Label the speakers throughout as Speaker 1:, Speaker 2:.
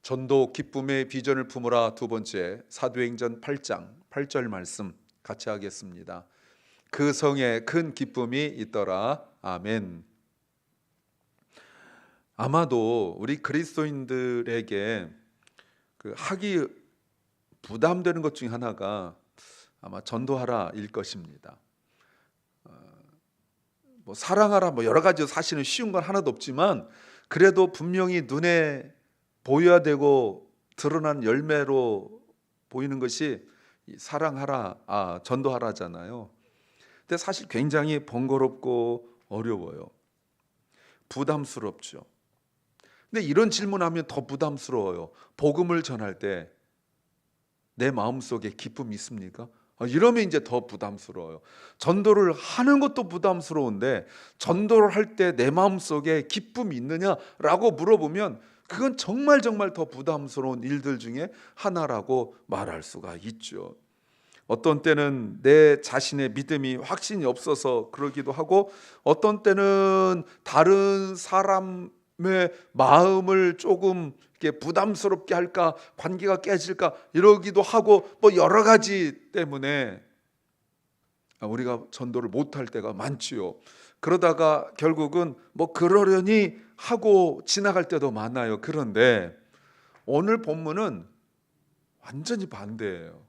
Speaker 1: 전도 기쁨의 비전을 품으라 두 번째, 사도행전 8장 8절 말씀 같이 하겠습니다. 그 성에 큰 기쁨이 있더라. 아멘. 아마도 우리 그리스도인들에게 하기 부담되는 것 중에 하나가 아마 전도하라일 것입니다. 사랑하라 여러 가지 사실은 쉬운 건 하나도 없지만 그래도 분명히 눈에 보여야 되고 드러난 열매로 보이는 것이 사랑하라, 전도하라잖아요. 근데 사실 굉장히 번거롭고 어려워요. 부담스럽죠. 근데 이런 질문하면 더 부담스러워요. 복음을 전할 때 내 마음속에 기쁨이 있습니까? 이러면 이제 더 부담스러워요. 전도를 하는 것도 부담스러운데 전도를 할 때 내 마음속에 기쁨이 있느냐라고 물어보면 그건 정말 더 부담스러운 일들 중에 하나라고 말할 수가 있죠. 어떤 때는 내 자신의 믿음이 확신이 없어서 그러기도 하고, 어떤 때는 다른 사람의 마음을 조금 이렇게 부담스럽게 할까, 관계가 깨질까 이러기도 하고, 여러 가지 때문에 우리가 전도를 못할 때가 많지요. 그러다가 결국은 그러려니 하고 지나갈 때도 많아요. 그런데 오늘 본문은 완전히 반대예요.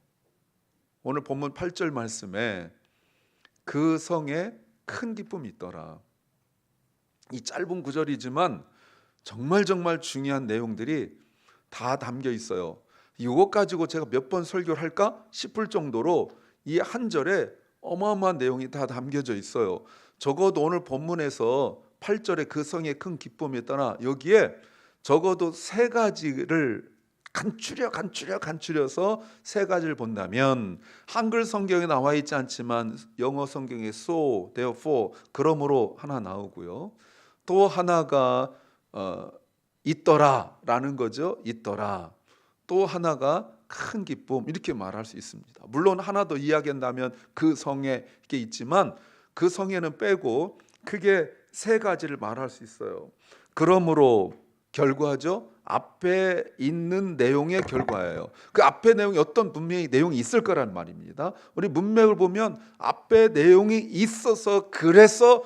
Speaker 1: 오늘 본문 8절 말씀에 그 성에 큰 기쁨이 있더라. 이 짧은 구절이지만 정말 중요한 내용들이 다 담겨 있어요. 이것 가지고 제가 몇 번 설교를 할까 싶을 정도로 이 한 절에 어마어마한 내용이 다 담겨져 있어요. 적어도 오늘 본문에서 8절에 그 성에 큰 기쁨이 있더라, 여기에 적어도 세 가지를 간추려서 세 가지를 본다면, 한글 성경에 나와 있지 않지만 영어 성경에 so, therefore, 그러므로 하나 나오고요. 또 하나가 있더라라는 거죠. 있더라. 또 하나가 큰 기쁨, 이렇게 말할 수 있습니다. 물론 하나 더 이야기한다면 그 성에 이게 있지만 그 성에는 빼고 크게 세 가지를 말할 수 있어요. 그러므로 결과죠. 앞에 있는 내용의 결과예요. 그 앞에 내용이 어떤 분명히 내용이 있을 거란 말입니다. 우리 문맥을 보면 앞에 내용이 있어서 그래서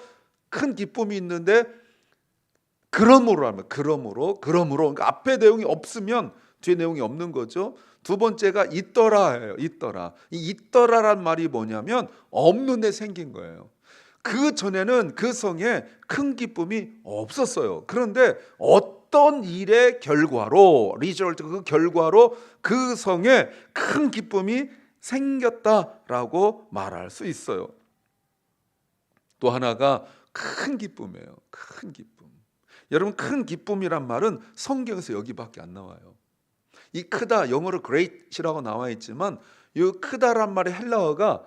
Speaker 1: 큰 기쁨이 있는데, 그러므로 하면 그러므로 그러니까 앞에 내용이 없으면 뒤에 내용이 없는 거죠. 두 번째가 있더라예요. 있더라. 이 있더라란 말이 뭐냐면 없는 데 생긴 거예요. 그 전에는 그 성에 큰 기쁨이 없었어요. 그런데 어떤 일의 결과로, 리절트, 그 결과로 그 성에 큰 기쁨이 생겼다라고 말할 수 있어요. 또 하나가 큰 기쁨이에요. 큰 기쁨. 여러분, 큰 기쁨이란 말은 성경에서 여기밖에 안 나와요. 이 크다, 영어로 great이라고 나와 있지만 이 크다란 말의 헬라어가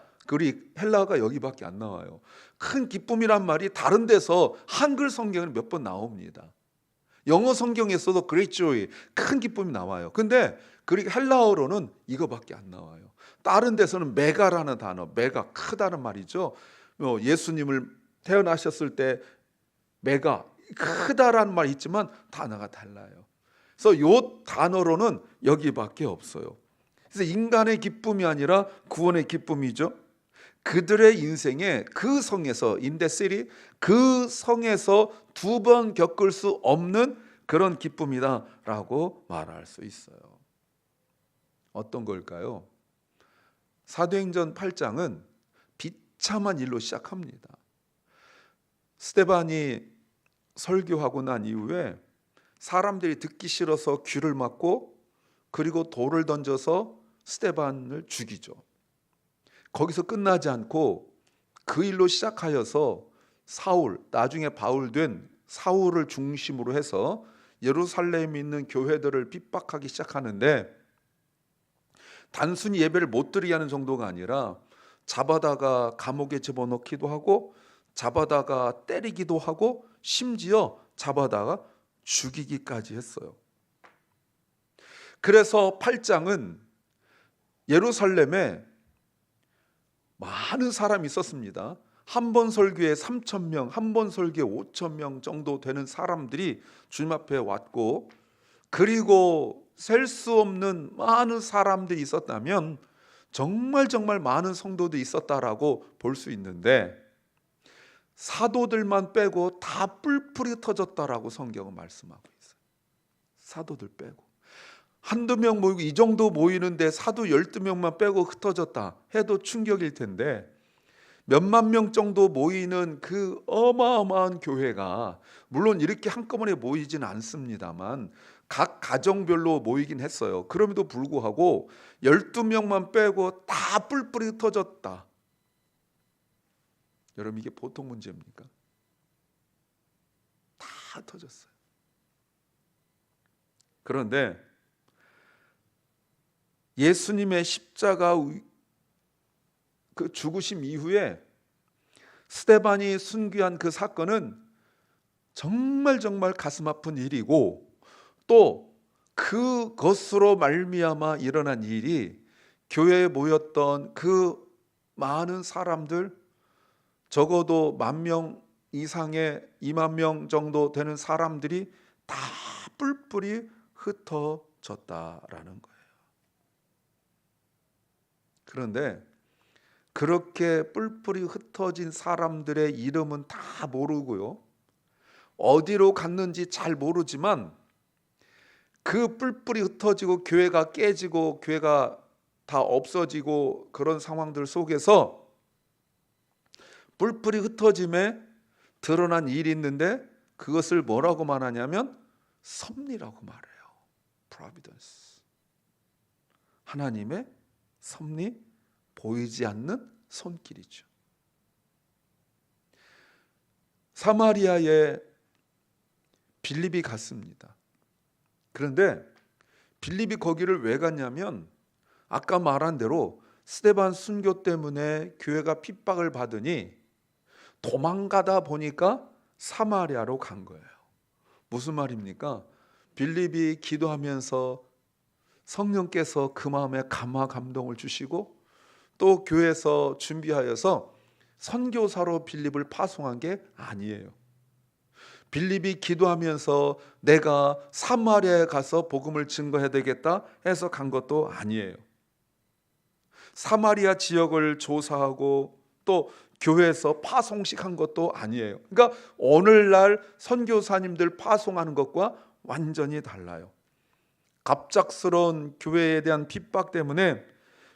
Speaker 1: 여기밖에 안 나와요. 큰 기쁨이란 말이 다른 데서 한글 성경에는 몇 번 나옵니다. 영어 성경에서도 great joy, 큰 기쁨이 나와요. 근데 헬라어로는 이거밖에 안 나와요. 다른 데서는 메가라는 단어, 메가, 크다는 말이죠. 예수님을 태어나셨을 때 메가, 크다라는 말이 있지만 단어가 달라요. 그래서 이 단어로는 여기밖에 없어요. 그래서 인간의 기쁨이 아니라 구원의 기쁨이죠. 그들의 인생에 그 성에서, in the city, 그 성에서 두 번 겪을 수 없는 그런 기쁨이다라고 말할 수 있어요. 어떤 걸까요? 사도행전 8장은 비참한 일로 시작합니다. 스데반이 설교하고 난 이후에 사람들이 듣기 싫어서 귀를 막고, 그리고 돌을 던져서 스데반을 죽이죠. 거기서 끝나지 않고 그 일로 시작하여서 사울, 나중에 바울 된 사울을 중심으로 해서 예루살렘에 있는 교회들을 핍박하기 시작하는데, 단순히 예배를 못 드리게 하는 정도가 아니라 잡아다가 감옥에 집어넣기도 하고, 잡아다가 때리기도 하고, 심지어 잡아다가 죽이기까지 했어요. 그래서 8장은 예루살렘에 많은 사람이 있었습니다. 한 번 설교에 3,000명, 한 번 설교에 5,000명 정도 되는 사람들이 주님 앞에 왔고, 그리고 셀 수 없는 많은 사람들이 있었다면 정말 많은 성도도 있었다라고 볼 수 있는데, 사도들만 빼고 다 뿔뿔이 터졌다라고 성경은 말씀하고 있어요. 사도들 빼고 한두 명 모이고, 이 정도 모이는데 사도 12명만 빼고 흩어졌다 해도 충격일 텐데, 몇만 명 정도 모이는 그 어마어마한 교회가, 물론 이렇게 한꺼번에 모이진 않습니다만 각 가정별로 모이긴 했어요. 그럼에도 불구하고 12명만 빼고 다 뿔뿔이 흩어졌다. 여러분, 이게 보통 문제입니까? 다 터졌어요. 그런데 예수님의 십자가 그 죽으심 이후에 스데반이 순교한 그 사건은 정말 가슴 아픈 일이고, 또 그것으로 말미암아 일어난 일이 교회에 모였던 그 많은 사람들, 적어도 10,000명 이상의 20,000명 정도 되는 사람들이 다 뿔뿔이 흩어졌다라는 거예요. 그런데 그렇게 뿔뿔이 흩어진 사람들의 이름은 다 모르고요, 어디로 갔는지 잘 모르지만, 그 뿔뿔이 흩어지고 교회가 깨지고 교회가 다 없어지고 그런 상황들 속에서 뿔뿔이 흩어짐에 드러난 일이 있는데, 그것을 뭐라고 말하냐면 섭리라고 말해요. Providence. 하나님의 섭리, 보이지 않는 손길이죠. 사마리아에 빌립이 갔습니다. 그런데 빌립이 거기를 왜 갔냐면, 아까 말한 대로 스데반 순교 때문에 교회가 핍박을 받으니 도망가다 보니까 사마리아로 간 거예요. 무슨 말입니까? 빌립이 기도하면서 성령께서 그 마음에 감화 감동을 주시고, 또 교회에서 준비하여서 선교사로 빌립을 파송한 게 아니에요. 빌립이 기도하면서 내가 사마리아에 가서 복음을 증거해야 되겠다 해서 간 것도 아니에요. 사마리아 지역을 조사하고 또 교회에서 파송식 한 것도 아니에요. 그러니까 오늘날 선교사님들 파송하는 것과 완전히 달라요. 갑작스러운 교회에 대한 핍박 때문에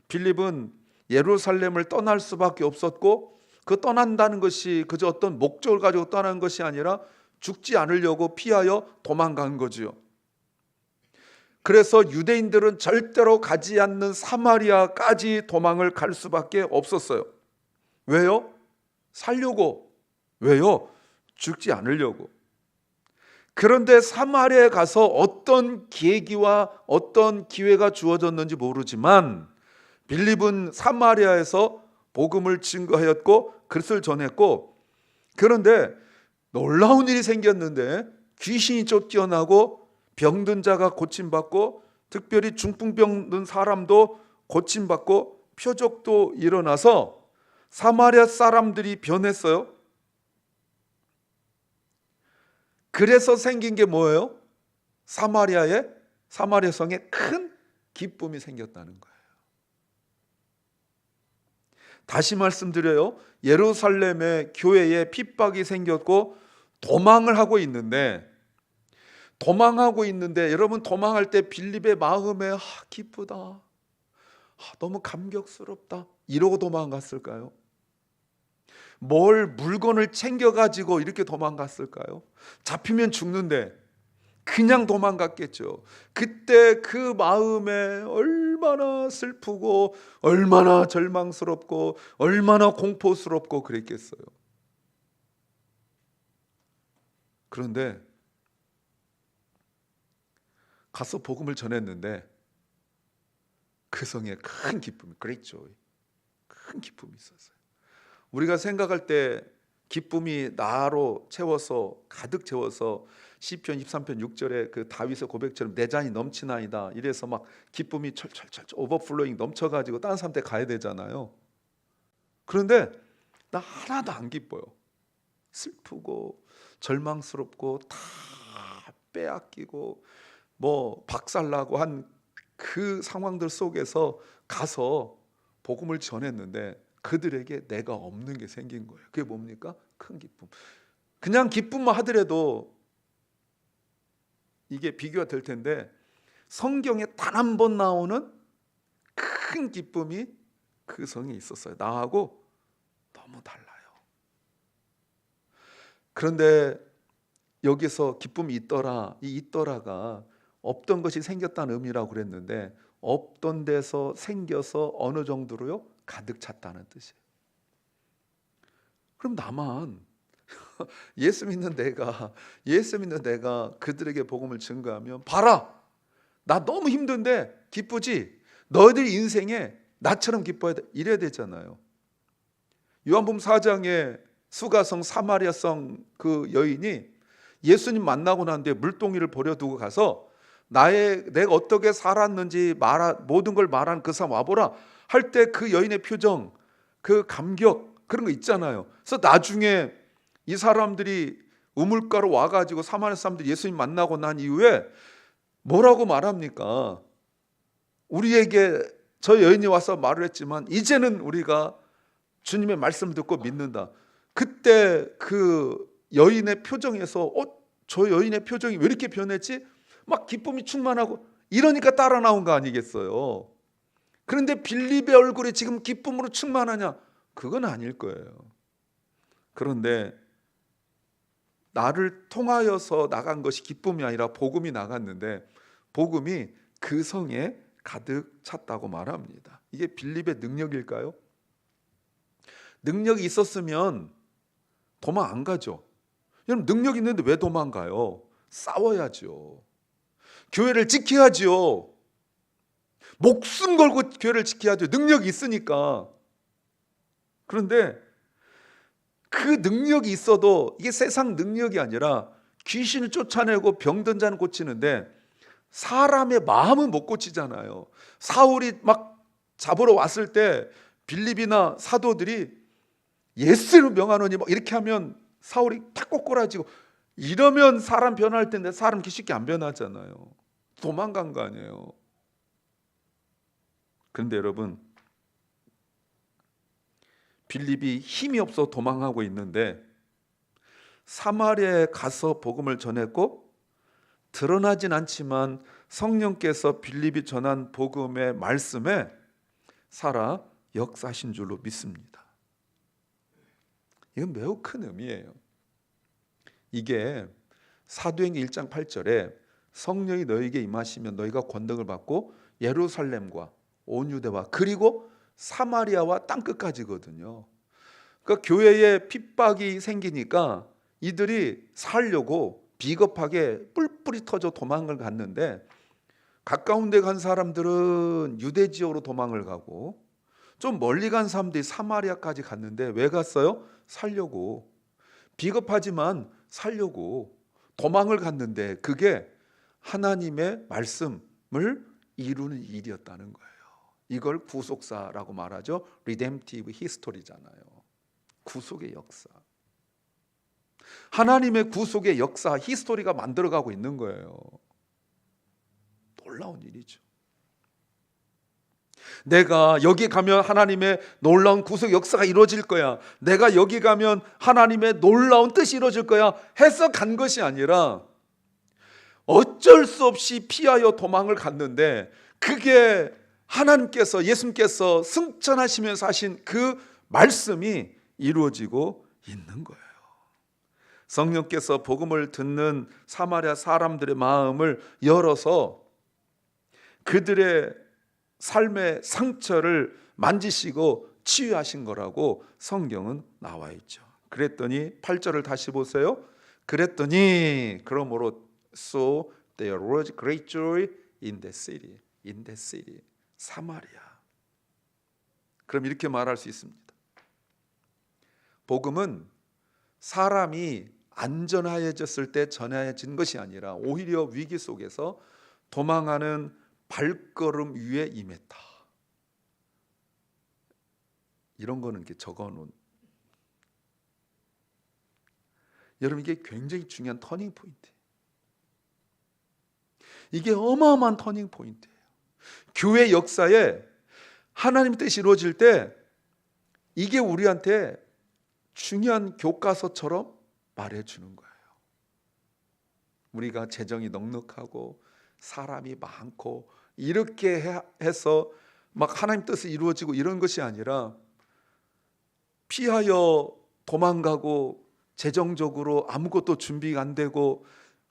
Speaker 1: 빌립은 예루살렘을 떠날 수밖에 없었고, 그 떠난다는 것이 그저 어떤 목적을 가지고 떠난 것이 아니라 죽지 않으려고 피하여 도망간 거지요. 그래서 유대인들은 절대로 가지 않는 사마리아까지 도망을 갈 수밖에 없었어요. 왜요? 살려고. 왜요? 죽지 않으려고. 그런데 사마리아에 가서 어떤 계기와 어떤 기회가 주어졌는지 모르지만, 빌립은 사마리아에서 복음을 증거하였고 그것을 전했고, 그런데 놀라운 일이 생겼는데, 귀신이 쫓겨나고 병든 자가 고침받고, 특별히 중풍병 든 사람도 고침받고 표적도 일어나서 사마리아 사람들이 변했어요. 그래서 생긴 게 뭐예요? 사마리아 성에 큰 기쁨이 생겼다는 거예요. 다시 말씀드려요. 예루살렘의 교회에 핍박이 생겼고 도망을 하고 있는데, 여러분, 도망할 때 빌립의 마음에 기쁘다, 너무 감격스럽다 이러고 도망갔을까요? 물건을 챙겨가지고 이렇게 도망갔을까요? 잡히면 죽는데 그냥 도망갔겠죠. 그때 그 마음에 얼마나 슬프고 얼마나 절망스럽고 얼마나 공포스럽고 그랬겠어요. 그런데 가서 복음을 전했는데 그 성에 큰 기쁨이, great joy, 큰 기쁨이 있었어요. 우리가 생각할 때 기쁨이 나로 채워서, 가득 채워서 시편 23편 6절에 그 다윗의 고백처럼 내 잔이 넘치나이다 이래서 막 기쁨이 철철철 오버플로잉 넘쳐가지고 다른 사람한테 가야 되잖아요. 그런데 나 하나도 안 기뻐요. 슬프고 절망스럽고 다 빼앗기고 뭐 박살나고 한 그 상황들 속에서 가서 복음을 전했는데 그들에게 내가 없는 게 생긴 거예요. 그게 뭡니까? 큰 기쁨. 그냥 기쁨만 하더라도 이게 비교가 될 텐데 성경에 단 한 번 나오는 큰 기쁨이 그 성에 있었어요. 나하고 너무 달라요. 그런데 여기서 기쁨이 있더라, 이 있더라가 없던 것이 생겼다는 의미라고 그랬는데 없던 데서 생겨서 어느 정도로요? 가득 찼다는 뜻이에요. 그럼 나만 예수 믿는 내가 그들에게 복음을 증거하면 봐라, 나 너무 힘든데 기쁘지? 너희들 인생에 나처럼 기뻐야 돼. 이래야 되잖아요. 요한복음 4장에 수가성 사마리아성 그 여인이 예수님 만나고 난 뒤에 물동이를 버려두고 가서 내가 어떻게 살았는지 모든 걸 말한 그 사람 와보라 할 때 그 여인의 표정, 그 감격, 그런 거 있잖아요. 그래서 나중에 이 사람들이 우물가로 와가지고 사마리아 사람들이 예수님 만나고 난 이후에 뭐라고 말합니까? 우리에게 저 여인이 와서 말을 했지만 이제는 우리가 주님의 말씀을 듣고 믿는다. 그때 그 여인의 표정에서 저 여인의 표정이 왜 이렇게 변했지? 막 기쁨이 충만하고 이러니까 따라 나온 거 아니겠어요? 그런데 빌립의 얼굴이 지금 기쁨으로 충만하냐? 그건 아닐 거예요. 그런데 나를 통하여서 나간 것이 기쁨이 아니라 복음이 나갔는데 복음이 그 성에 가득 찼다고 말합니다. 이게 빌립의 능력일까요? 능력이 있었으면 도망 안 가죠. 여러분, 능력 있는데 왜 도망가요? 싸워야죠. 교회를 지켜야죠. 목숨 걸고 교회를 지켜야죠. 능력이 있으니까. 그런데 그 능력이 있어도 이게 세상 능력이 아니라 귀신을 쫓아내고 병든 자는 고치는데 사람의 마음은 못 고치잖아요. 사울이 막 잡으러 왔을 때 빌립이나 사도들이 예수를 명하노니 막 이렇게 하면 사울이 탁 꼬꾸라지고 이러면 사람 변할 텐데 사람 이렇게 쉽게 안 변하잖아요. 도망간 거 아니에요. 그런데 여러분, 빌립이 힘이 없어 도망하고 있는데 사마리아에 가서 복음을 전했고 드러나진 않지만 성령께서 빌립이 전한 복음의 말씀에 살아 역사하신 줄로 믿습니다. 이건 매우 큰 의미예요. 이게 사도행전 1장 8절에 성령이 너희에게 임하시면 너희가 권능을 받고 예루살렘과 온 유대와 그리고 사마리아와 땅끝까지거든요. 그러니까 교회에 핍박이 생기니까 이들이 살려고 비겁하게 뿔뿔이 터져 도망을 갔는데 가까운 데 간 사람들은 유대 지역으로 도망을 가고 좀 멀리 간 사람들이 사마리아까지 갔는데 왜 갔어요? 살려고. 비겁하지만 살려고 도망을 갔는데 그게 하나님의 말씀을 이루는 일이었다는 거예요. 이걸 구속사라고 말하죠. Redemptive History잖아요. 구속의 역사. 하나님의 구속의 역사, 히스토리가 만들어가고 있는 거예요. 놀라운 일이죠. 내가 여기 가면 하나님의 놀라운 구속 역사가 이루어질 거야. 내가 여기 가면 하나님의 놀라운 뜻이 이루어질 거야 해서 간 것이 아니라 어쩔 수 없이 피하여 도망을 갔는데 그게 하나님께서 예수님께서 승천하시면서 하신 그 말씀이 이루어지고 있는 거예요. 성령께서 복음을 듣는 사마리아 사람들의 마음을 열어서 그들의 삶의 상처를 만지시고 치유하신 거라고 성경은 나와 있죠. 그랬더니 8절을 다시 보세요. 그랬더니 그러므로 So there was great joy in the city. In the city. 사마리아. 그럼 이렇게 말할 수 있습니다. 복음은 사람이 안전하여졌을 때 전해진 것이 아니라 오히려 위기 속에서 도망하는 발걸음 위에 임했다. 이런 거는 이렇게 적어놓은. 여러분, 이게 굉장히 중요한 터닝 포인트. 이게 어마어마한 터닝 포인트예요. 교회 역사에 하나님 뜻이 이루어질 때 이게 우리한테 중요한 교과서처럼 말해주는 거예요. 우리가 재정이 넉넉하고 사람이 많고 이렇게 해서 막 하나님 뜻이 이루어지고 이런 것이 아니라 피하여 도망가고 재정적으로 아무것도 준비가 안 되고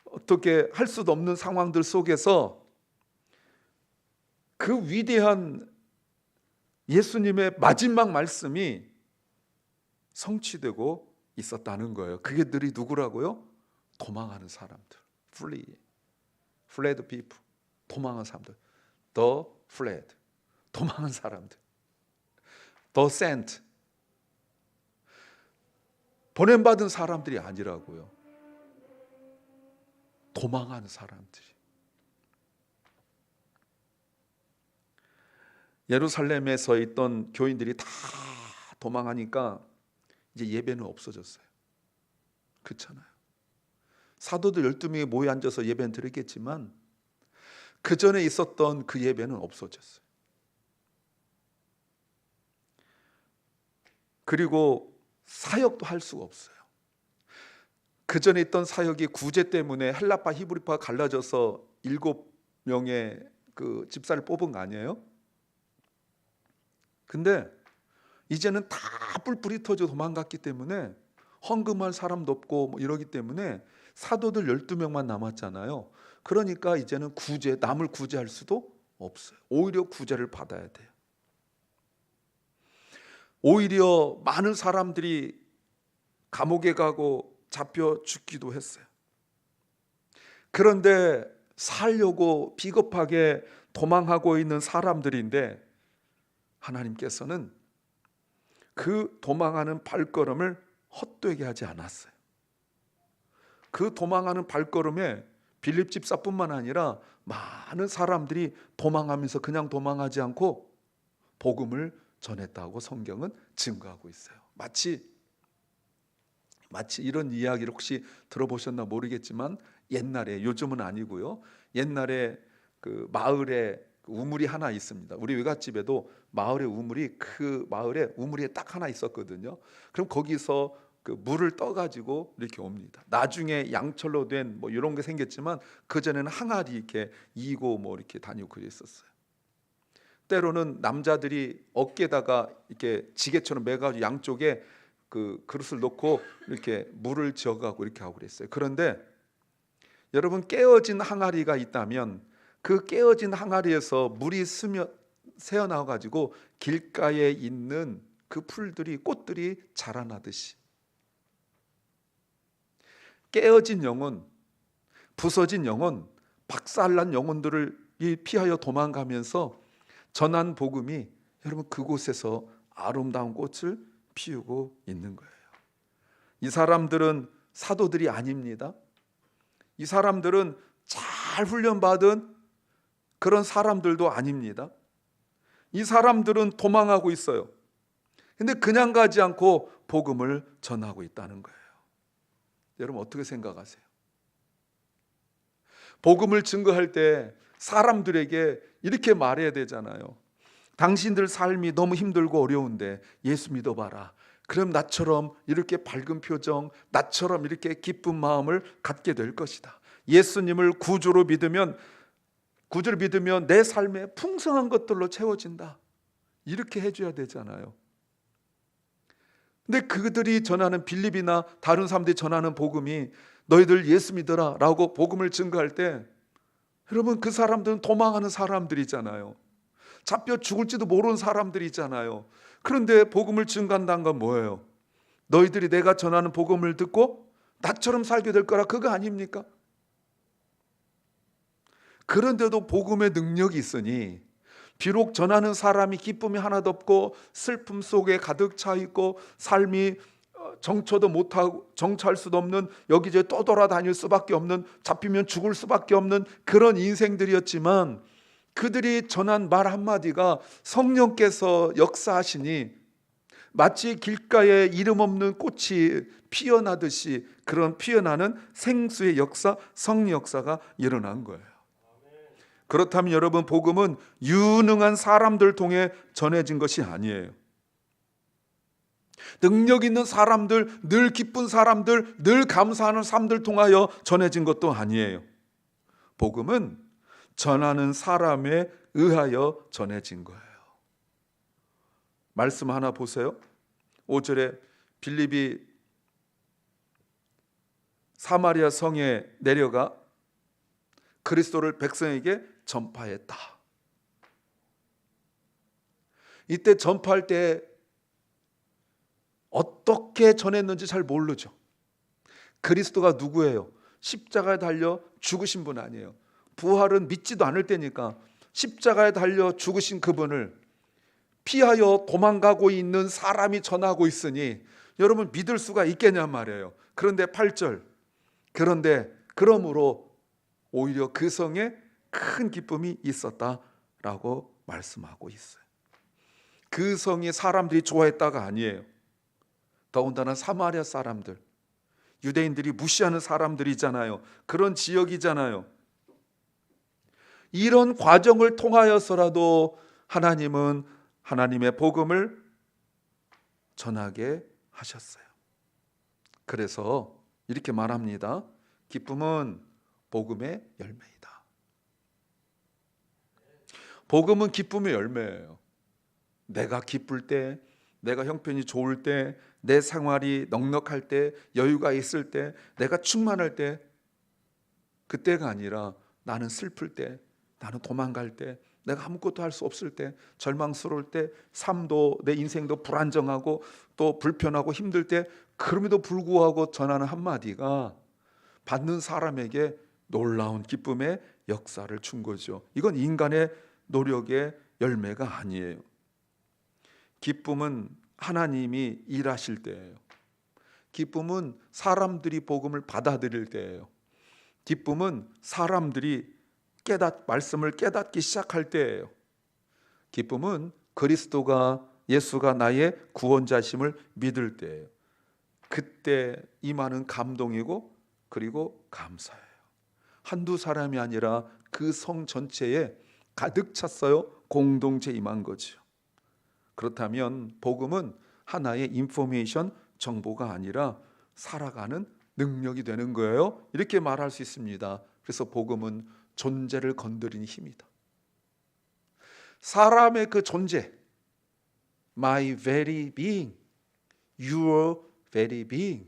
Speaker 1: 어떻게 할 수도 없는 상황들 속에서 그 위대한 예수님의 마지막 말씀이 성취되고 있었다는 거예요. 그게 들이 누구라고요? 도망하는 사람들. fled people. 도망한 사람들. the fled. 도망한 사람들. the sent. 보냄받은 사람들이 아니라고요. 도망하는 사람들이. 예루살렘에서 있던 교인들이 다 도망하니까 이제 예배는 없어졌어요. 그렇잖아요. 사도들 12명이 모여 앉아서 예배는 드렸겠지만 그 전에 있었던 그 예배는 없어졌어요. 그리고 사역도 할 수가 없어요. 그 전에 있던 사역이 구제 때문에 헬라파 히브리파가 갈라져서 7명의 그 집사를 뽑은 거 아니에요? 근데 이제는 다 뿔뿔이 터져 도망갔기 때문에 헌금할 사람도 없고 뭐 이러기 때문에 사도들 12명만 남았잖아요. 그러니까 이제는 남을 구제할 수도 없어요. 오히려 구제를 받아야 돼요. 오히려 많은 사람들이 감옥에 가고 잡혀 죽기도 했어요. 그런데 살려고 비겁하게 도망하고 있는 사람들인데 하나님께서는 그 도망하는 발걸음을 헛되게 하지 않았어요. 그 도망하는 발걸음에 빌립 집사뿐만 아니라 많은 사람들이 도망하면서 그냥 도망하지 않고 복음을 전했다고 성경은 증거하고 있어요. 마치 이런 이야기를 혹시 들어보셨나 모르겠지만 옛날에, 요즘은 아니고요, 옛날에 그 마을에 우물이 하나 있습니다. 우리 외갓집에도 마을에 우물이, 그 마을에 우물이 딱 하나 있었거든요. 그럼 거기서 그 물을 떠가지고 이렇게 옵니다. 나중에 양철로 된 뭐 이런 게 생겼지만 그 전에는 항아리 이렇게 이고 뭐 이렇게 다니고 그랬었어요. 때로는 남자들이 어깨에다가 이렇게 지게처럼 매가지고 양쪽에 그 그릇을 놓고 이렇게 물을 지어가고 이렇게 하고 그랬어요. 그런데 여러분, 깨어진 항아리가 있다면 그 깨어진 항아리에서 물이 새어나와 가지고 길가에 있는 그 풀들이, 꽃들이 자라나듯이 깨어진 영혼, 부서진 영혼, 박살난 영혼들을 피하여 도망가면서 전한 복음이 여러분 그곳에서 아름다운 꽃을 피우고 있는 거예요. 이 사람들은 사도들이 아닙니다. 이 사람들은 잘 훈련받은 그런 사람들도 아닙니다. 이 사람들은 도망하고 있어요. 근데 그냥 가지 않고 복음을 전하고 있다는 거예요. 여러분 어떻게 생각하세요? 복음을 증거할 때 사람들에게 이렇게 말해야 되잖아요. 당신들 삶이 너무 힘들고 어려운데 예수 믿어봐라. 그럼 나처럼 이렇게 밝은 표정, 나처럼 이렇게 기쁜 마음을 갖게 될 것이다. 예수님을 구주를 믿으면 내 삶에 풍성한 것들로 채워진다. 이렇게 해줘야 되잖아요. 근데 그들이 전하는, 빌립이나 다른 사람들이 전하는 복음이 너희들 예수 믿어라 라고 복음을 증거할 때 여러분 그 사람들은 도망하는 사람들이잖아요. 잡혀 죽을지도 모르는 사람들이잖아요. 그런데 복음을 증거한다는 건 뭐예요? 너희들이 내가 전하는 복음을 듣고 나처럼 살게 될 거라, 그거 아닙니까? 그런데도 복음의 능력이 있으니 비록 전하는 사람이 기쁨이 하나도 없고 슬픔 속에 가득 차 있고 삶이 정처도 못하고 정처할 수도 없는, 여기저기 떠돌아다닐 수밖에 없는, 잡히면 죽을 수밖에 없는 그런 인생들이었지만 그들이 전한 말 한마디가 성령께서 역사하시니 마치 길가에 이름 없는 꽃이 피어나듯이 그런 피어나는 생수의 역사, 성령 역사가 일어난 거예요. 그렇다면 여러분, 복음은 유능한 사람들 통해 전해진 것이 아니에요. 능력 있는 사람들, 늘 기쁜 사람들, 늘 감사하는 사람들 통하여 전해진 것도 아니에요. 복음은 전하는 사람에 의하여 전해진 거예요. 말씀 하나 보세요. 5절에 빌립이 사마리아 성에 내려가 그리스도를 백성에게 전파했다. 이때 전파할 때 어떻게 전했는지 잘 모르죠. 그리스도가 누구예요? 십자가에 달려 죽으신 분 아니에요. 부활은 믿지도 않을 때니까 십자가에 달려 죽으신 그분을 피하여 도망가고 있는 사람이 전하고 있으니 여러분 믿을 수가 있겠냔 말이에요. 그런데 8절, 그런데 그러므로 오히려 그 성에 큰 기쁨이 있었다라고 말씀하고 있어요. 그 성이 사람들이 좋아했다가 아니에요. 더군다나 사마리아 사람들, 유대인들이 무시하는 사람들이잖아요. 그런 지역이잖아요. 이런 과정을 통하여서라도 하나님은 하나님의 복음을 전하게 하셨어요. 그래서 이렇게 말합니다. 기쁨은 복음의 열매이다. 복음은 기쁨의 열매예요. 내가 기쁠 때, 내가 형편이 좋을 때, 내 생활이 넉넉할 때, 여유가 있을 때, 내가 충만할 때, 그때가 아니라 나는 슬플 때, 나는 도망갈 때, 내가 아무것도 할 수 없을 때, 절망스러울 때, 삶도 내 인생도 불안정하고 또 불편하고 힘들 때, 그럼에도 불구하고 전하는 한마디가 받는 사람에게 놀라운 기쁨의 역사를 준 거죠. 이건 인간의 노력의 열매가 아니에요. 기쁨은 하나님이 일하실 때예요. 기쁨은 사람들이 복음을 받아들일 때예요. 기쁨은 사람들이 말씀을 깨닫기 시작할 때예요. 기쁨은 그리스도가, 예수가 나의 구원자심을 믿을 때예요. 그때 임하는 감동이고 그리고 감사예요. 한두 사람이 아니라 그 성 전체에 가득 찼어요. 공동체 임한 거죠. 그렇다면 복음은 하나의 인포메이션, 정보가 아니라 살아가는 능력이 되는 거예요. 이렇게 말할 수 있습니다. 그래서 복음은 존재를 건드리는 힘이다. 사람의 그 존재, my very being, your very being,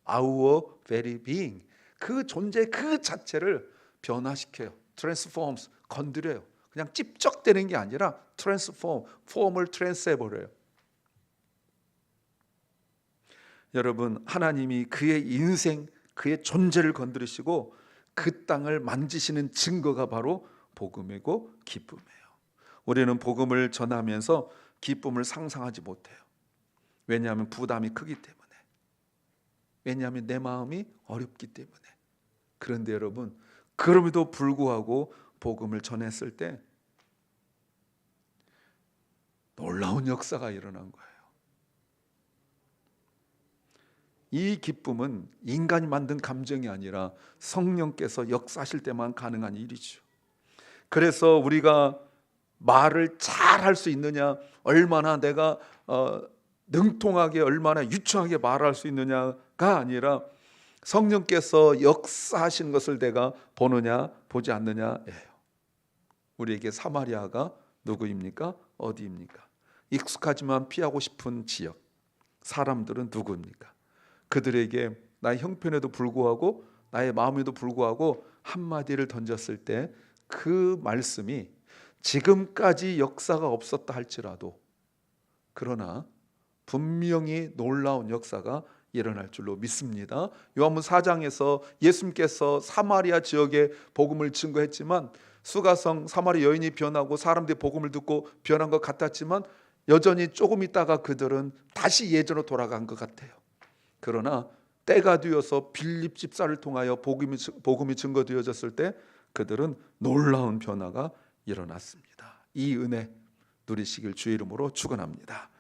Speaker 1: our very being, 그 존재 그 자체를 변화시켜요. transforms, 건드려요. 그냥 찝쩍대는 게 아니라 transform, 폼을 트랜스해버려요. 여러분, 하나님이 그의 인생, 그의 존재를 건드리시고 그 땅을 만지시는 증거가 바로 복음이고 기쁨이에요. 우리는 복음을 전하면서 기쁨을 상상하지 못해요. 왜냐하면 부담이 크기 때문에, 왜냐하면 내 마음이 어렵기 때문에. 그런데 여러분, 그럼에도 불구하고 복음을 전했을 때 놀라운 역사가 일어난 거예요. 이 기쁨은 인간이 만든 감정이 아니라 성령께서 역사하실 때만 가능한 일이죠. 그래서 우리가 말을 잘 할 수 있느냐, 얼마나 내가 능통하게, 얼마나 유창하게 말할 수 있느냐가 아니라 성령께서 역사하신 것을 내가 보느냐 보지 않느냐예요. 우리에게 사마리아가 누구입니까? 어디입니까? 익숙하지만 피하고 싶은 지역, 사람들은 누구입니까? 그들에게 나의 형편에도 불구하고 나의 마음에도 불구하고 한마디를 던졌을 때 그 말씀이 지금까지 역사가 없었다 할지라도, 그러나 분명히 놀라운 역사가 일어날 줄로 믿습니다. 요한복음 4장에서 예수님께서 사마리아 지역에 복음을 증거했지만 수가성 사마리아 여인이 변하고 사람들이 복음을 듣고 변한 것 같았지만 여전히 조금 있다가 그들은 다시 예전으로 돌아간 것 같아요. 그러나 때가 되어서 빌립 집사를 통하여 복음이 증거되어졌을 때 그들은 놀라운 변화가 일어났습니다. 이 은혜 누리시길 주의 이름으로 축원합니다.